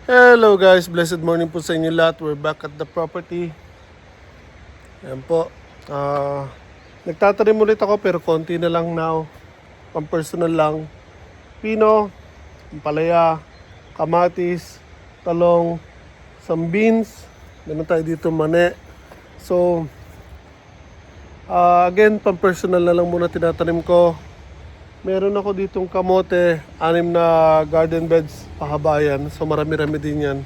Hello guys, blessed morning po sa inyo lahat. We're back at the property. Ayan po. Nagtatanim ulit ako pero konti na lang now. Pang personal lang. Pino, palaya, kamatis, talong, some beans. Meron tayo dito mani. So, again, pang personal na lang muna tinatanim ko. Meron ako ditong kamote, 6 na garden beds, pahabayan. So marami-rami din yan.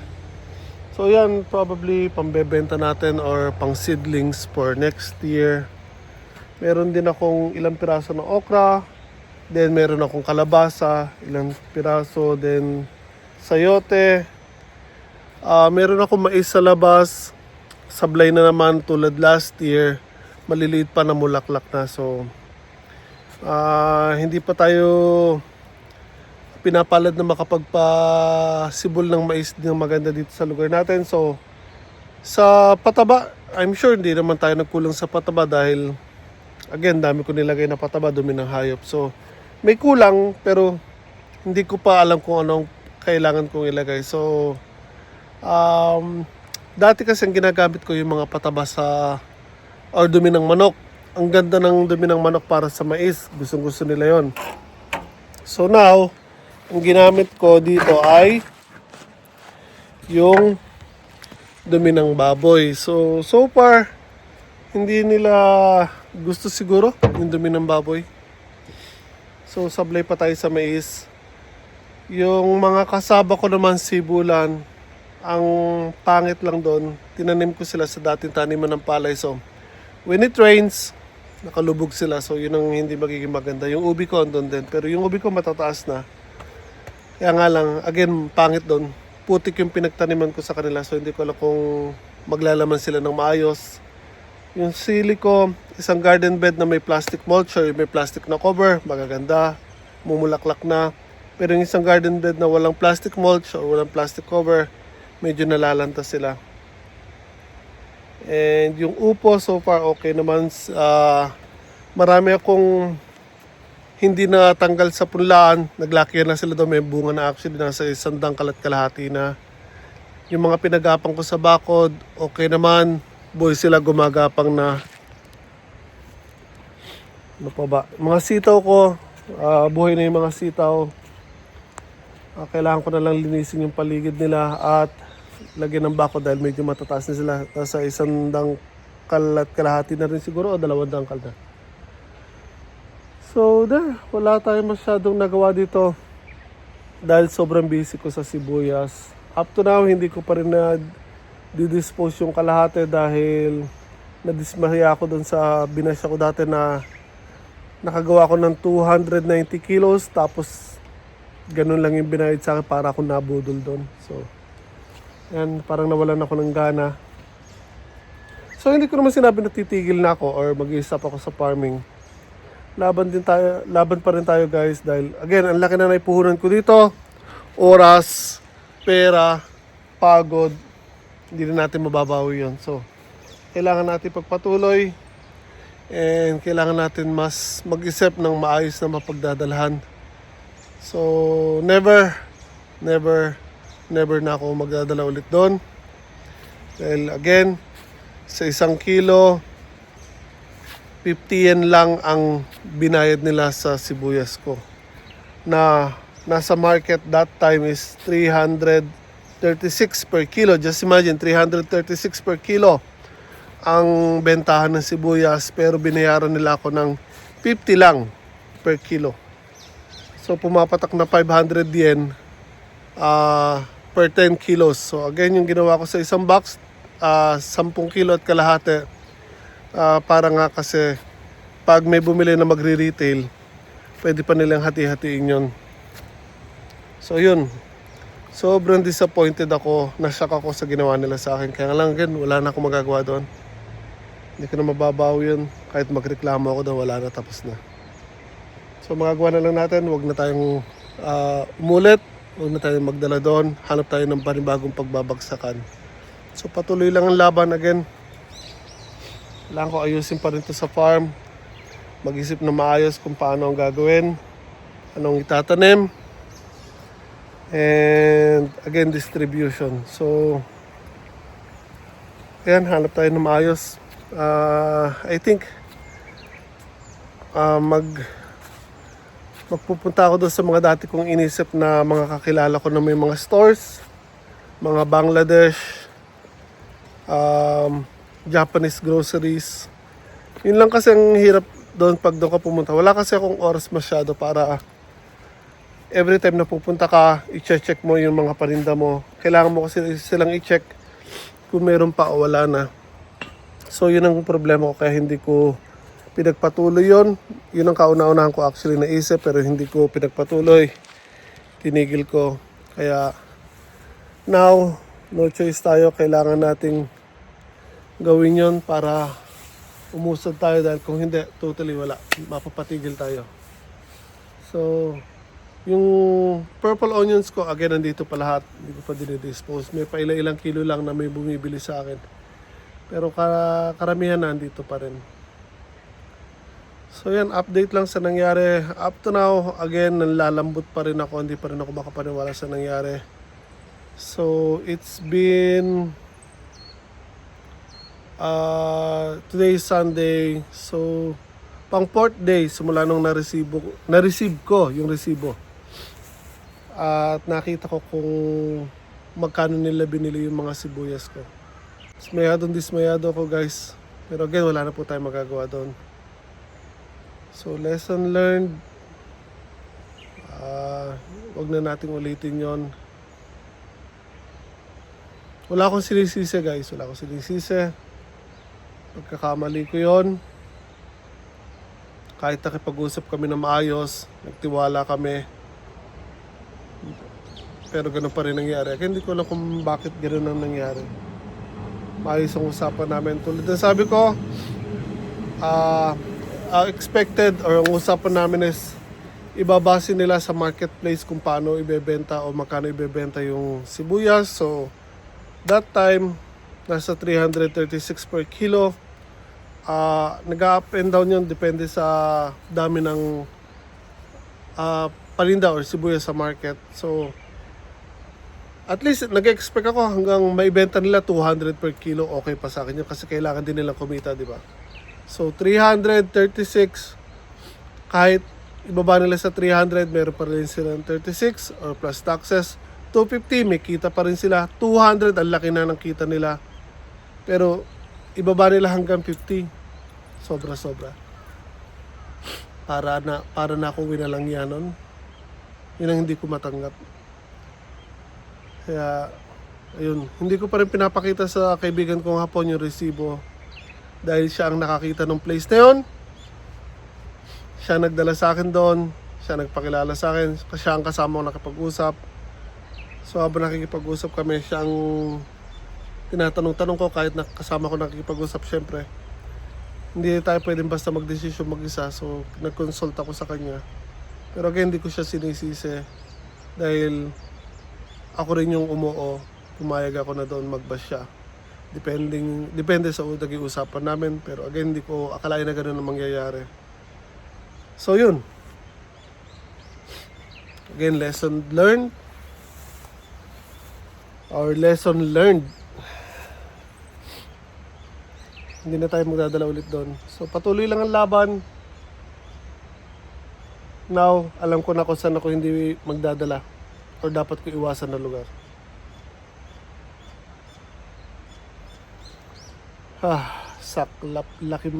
So yan, probably pambebenta natin or pang seedlings for next year. Meron din akong ilang piraso ng okra. Then meron akong kalabasa, ilang piraso. Then sayote. Meron akong mais sa labas. Sablay na naman tulad last year. Maliliit pa na mulaklak na. So hindi pa tayo pinapalad na makapagpasibol ng mais ng maganda dito sa lugar natin. So, sa pataba, I'm sure hindi naman tayo nagkulang sa pataba dahil, again, dami ko nilagay na pataba, dumi ng hayop. So, may kulang pero hindi ko pa alam kung anong kailangan kong ilagay. So, dati kasi ang ginagamit ko yung mga pataba or dumi ng manok. Ang ganda ng dumi ng manok para sa mais. Gustong-gusto nila yon. So now, ang ginamit ko dito ay yung dumi ng baboy. So far, hindi nila gusto siguro yung dumi ng baboy. So sablay pa tayo sa mais. Yung mga kasaba ko naman sibulan, ang pangit lang doon, tinanim ko sila sa dating taniman ng palay. So when it rains, nakalubog sila. So yun ang hindi magiging maganda. Yung ubi ko andun din. Pero yung ubi ko matataas na. Kaya nga lang, again, pangit doon. Putik yung pinagtaniman ko sa kanila. So hindi ko alam kung maglalaman sila ng maayos. Yung sili ko, isang garden bed na may plastic mulch or may plastic na cover. Magaganda. Mumulaklak na. Pero yung isang garden bed na walang plastic mulch or walang plastic cover, medyo nalalanta sila. And yung upo, so far okay naman. Marami akong hindi na tanggal sa punlaan. Naglaki na sila doon. May bunga na actually. Nasa 100 kalat kalahati na. Yung mga pinagapang ko sa bakod, okay naman. Boy sila gumagapang na. Ano pa ba? Mga sitaw ko, buhay na yung mga sitaw. Kailangan ko na lang linisin yung paligid nila at lagyan ng bako dahil medyo matataas na sila. Nasa 100 kalat kalahati na rin siguro o 200 kalat na. So there, wala tayong masyadong nagawa dito dahil sobrang busy ko sa sibuyas. Up to now, hindi ko pa rin na-dispose yung kalahati dahil nadismaya ako dun sa binasya ko dati na nakagawa ko ng 290 kilos tapos ganun lang yung binayad sa akin para ako nabudol doon. So yan, parang nawalan ako ng gana. So hindi ko naman sinabi na titigil na ako or mag-i-stop ako sa farming. Laban pa rin tayo guys dahil again, ang laki na naipuhunan ko dito. Oras, pera, pagod. Hindi na natin mababawi yun. So, kailangan natin pagpatuloy and kailangan natin mas mag-isip ng maayos na mapagdadalhan. So, never na ako magdadala ulit doon. Dahil again, sa 1 kilo, 50 yen lang ang binayad nila sa sibuyas ko. Na nasa market that time is 336 per kilo. Just imagine, 336 per kilo ang bentahan ng sibuyas. Pero binayaran nila ako ng 50 lang per kilo. So pumapatak na 500 yen per 10 kilos. So again, yung ginawa ko sa isang box, 10 kilo at kalahati. Para nga kasi pag may bumili na magre-retail, pwede pa nilang hati-hatiin yun. So yun, sobrang disappointed ako, nashock ako sa ginawa nila sa akin. Kaya lang again, wala na akong magagawa doon. Hindi ko na mababaw yun. Kahit magreklamo ako doon, wala na, tapos na. So magagawa na lang natin, huwag na tayong umulit, huwag na tayong magdala doon, hanap tayo ng panibagong pagbabagsakan. So patuloy lang ang laban again. Kailangan ko ayusin pa rin ito sa farm. Mag-isip na maayos kung paano ang gagawin. Anong itatanim. And again, distribution. So, ayan, hanap tayo ng maayos. I think magpupunta ako doon sa mga dati kong inisip na mga kakilala ko na may mga stores, mga Bangladesh, Japanese groceries. Yun lang kasi ang hirap doon pag doon ka pumunta. Wala kasi akong oras masyado para every time na pupunta ka, i-check mo yung mga paninda mo. Kailangan mo kasi silang i-check kung meron pa o wala na. So yun ang problema ko, kaya hindi ko pinagpatuloy yon. Yun ang kauna-unahan ko actually naisip, pero hindi ko pinagpatuloy. Tinigil ko. Kaya now, no choice tayo. Kailangan nating gawin yon para umusad tayo, dahil kung hindi, totally wala. Mapapatigil tayo. So, yung purple onions ko, again, nandito pa lahat. Hindi ko pa dinidispose. May pa ilang kilo lang na may bumibili sa akin. Pero karamihan nandito pa rin. So yan, update lang sa nangyari. Up to now, again, nanlalambot pa rin ako. Hindi pa rin ako makapaniwala sa nangyari. So, it's been today is Sunday. So, pang 4th day, simula nung na-receive ko yung resibo. At nakita ko kung magkano nila binili yung mga sibuyas ko. Dismayado ako guys. Pero again, wala na po tayong magagawa doon. So, lesson learned. Wag na nating ulitin yon. Wala akong sinisisi guys. Wala akong sinisisi. Pagkakamali ko yon. Kahit nakipag-usap kami na maayos, nagtiwala kami, pero ganun pa rin nangyari. Kaya hindi ko alam kung bakit ganun ang nangyari. Maayos ang usapan namin. Tulad ng sabi ko, expected or ang usapan namin is ibabase nila sa marketplace kung paano ibebenta o magkano ibebenta yung sibuyas. So, that time, nasa 336 per kilo. Nag-up and down yun, depende sa dami ng paninda or sibuyas sa market. So, at least nag-expect ako hanggang maibenta nila 200 per kilo, okay pa sa akin yun kasi kailangan din nilang kumita, di ba? So 336, kahit ibaba nila sa 300, meron pa rin silang 36 or plus taxes. 250, may kita pa rin sila. 200, ang laki na ng kita nila. Pero ibaba nila hanggang 50. Sobra-sobra. Para na ako winalang yan nun. Yun ang hindi ko matanggap. Kaya, ayun, hindi ko pa rin pinapakita sa kaibigan kong hapon yung resibo. Dahil siya ang nakakita ng place na yun. Siya nagdala sa akin doon. Siya nagpakilala sa akin. Siya ang kasama ko nakipag-usap. So habang nakikipag-usap kami, siya ang tinatanong-tanong ko kahit kasama ko nakikipag-usap syempre. Hindi tayo pwedeng basta mag-desisyon mag-isa. So nag-consult ako sa kanya. Pero again, hindi ko siya sinisisi. Dahil ako rin yung umuo. Pumayag ako na doon mag-bash siya. Depende sa naging usapan namin. Pero again, hindi ko akalain na gano'n ang mangyayari. So yun. Again, lesson learned. Or lesson learned. Hindi na tayo magdadala ulit doon. So patuloy lang ang laban. Now, alam ko na kung saan ako hindi magdadala. Or dapat ko iwasan na lugar. Saklap. Laki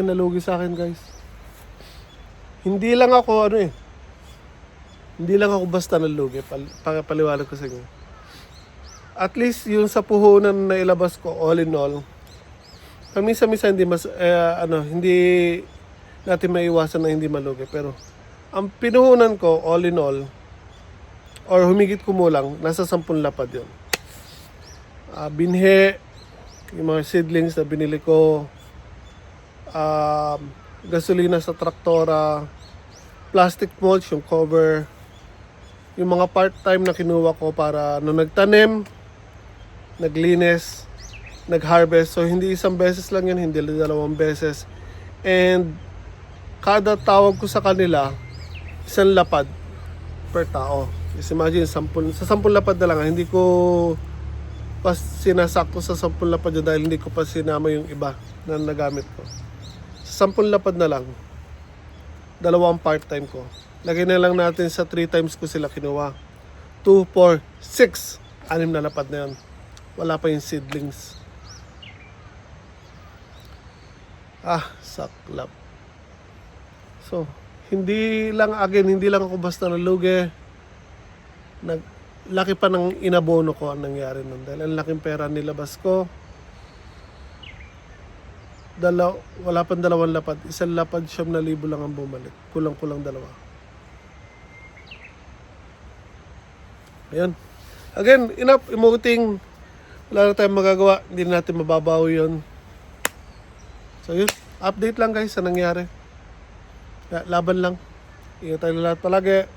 na lugi sa akin guys. Hindi lang ako Hindi lang ako basta nalugi. Paliwanag ko sa inyo. At least yung sa puhunan na ilabas ko, all in all, paminsan-minsan hindi natin maiwasan na hindi malugi. Pero ang pinuhunan ko, all in all, or humigit kumulang, nasa 10 lapad yun. Binhe, yung mga seedlings na binili ko, gasolina sa traktora, plastic mulch, yung cover, yung mga part-time na kinuha ko para nagtanim, naglinis, nag-harvest. So hindi isang beses lang yun, hindi 2 beses. And kada tawag ko sa kanila, 1 lapad per tao. Kasi imagine, sa 10 lapad na lang, hindi ko pa sinasakto sa 10 lapad yun dahil hindi ko pa sinama yung iba na nagamit ko. Sa 10 lapad na lang, 2 ang part-time ko. Lagay na lang natin sa 3 times ko sila kinuha. 2, 4, 6. 6 na lapad na yun. Wala pa yung seedlings. Saklap. So, hindi lang ako basta nalugi. Laki pa ng inabono ko ang nangyari nun. Dahil ang laking pera nilabas ko. Wala pang 2 lapad. 1 lapad, 9,000 lang ang bumalik. Kulang-kulang 2. Ayan. Again, enough emoting. Wala na tayong magagawa. Hindi natin mababawi yun. So yun. Update lang guys sa nangyari. Laban lang. Ingat tayo lahat palagi.